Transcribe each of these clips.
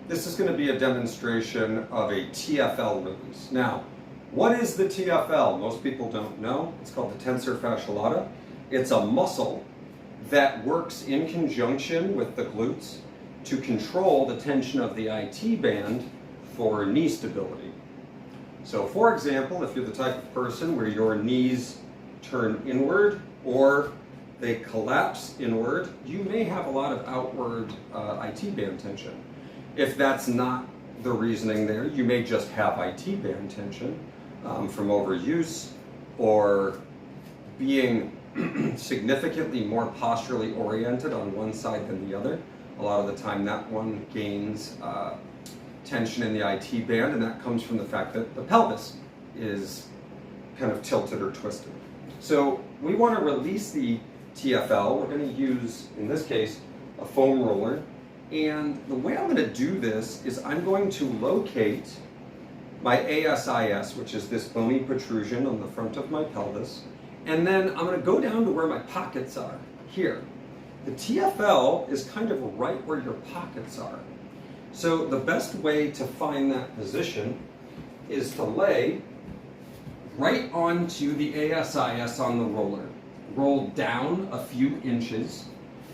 This is going to be a demonstration of a TFL release. Now, what is the TFL? Most people don't know. It's called the Tensor Fasciae Latae. It's a muscle that works in conjunction with the glutes to control the tension of the IT band for knee stability. So for example, if you're the type of person where your knees turn inward or they collapse inward, you may have a lot of outward IT band tension. If that's not the reasoning there, you may just have IT band tension from overuse or being significantly more posturally oriented on one side than the other. A lot of the time that one gains tension in the IT band, and that comes from the fact that the pelvis is kind of tilted or twisted. So we want to release the TFL. We're going to use, in this case, a foam roller. And the way I'm going to do this is I'm going to locate my ASIS, which is this bony protrusion on the front of my pelvis, and then I'm going to go down to where my pockets are, here. The TFL is kind of right where your pockets are. So the best way to find that position is to lay right onto the ASIS on the roller. Roll down a few inches,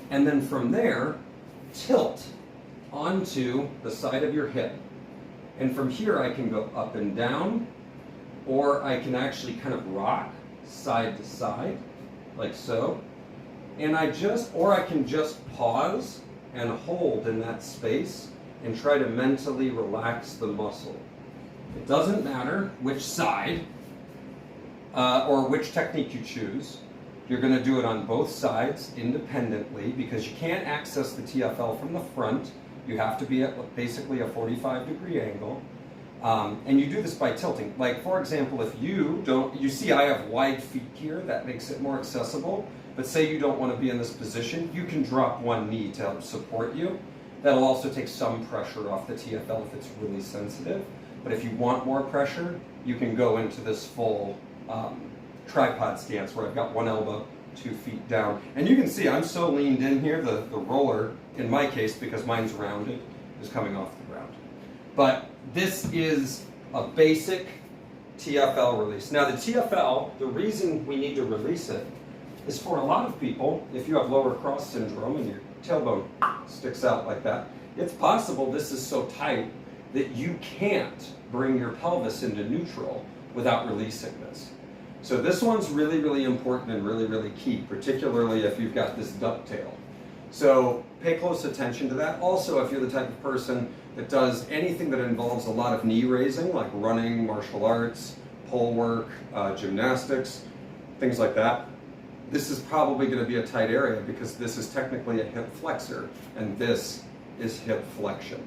and then from there, tilt onto the side of your hip. And from here I can go up and down, or I can actually kind of rock side to side, like so. And I can just pause and hold in that space and try to mentally relax the muscle. It doesn't matter which side or which technique you choose. You're going to do it on both sides independently because you can't access the TFL from the front. You have to be at basically a 45-degree angle. And you do this by tilting. Like, for example, if you see I have wide feet here, that makes it more accessible. But say you don't want to be in this position, you can drop one knee to help support you. That'll also take some pressure off the TFL if it's really sensitive. But if you want more pressure, you can go into this full tripod stance where I've got one elbow, 2 feet down. And you can see I'm so leaned in here, the roller, in my case, because mine's rounded, is coming off the ground. But this is a basic TFL release. Now the TFL, the reason we need to release it is for a lot of people, if you have lower cross syndrome and your tailbone sticks out like that, it's possible this is so tight that you can't bring your pelvis into neutral without releasing this. So this one's really, really important and really, really key, particularly if you've got this ducktail. So pay close attention to that. Also, if you're the type of person that does anything that involves a lot of knee raising, like running, martial arts, pole work, gymnastics, things like that, this is probably going to be a tight area because this is technically a hip flexor and this is hip flexion.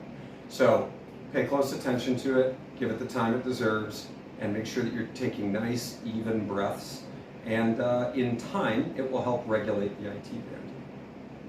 So pay close attention to it, give it the time it deserves, and make sure that you're taking nice, even breaths. And in time, it will help regulate the IT band.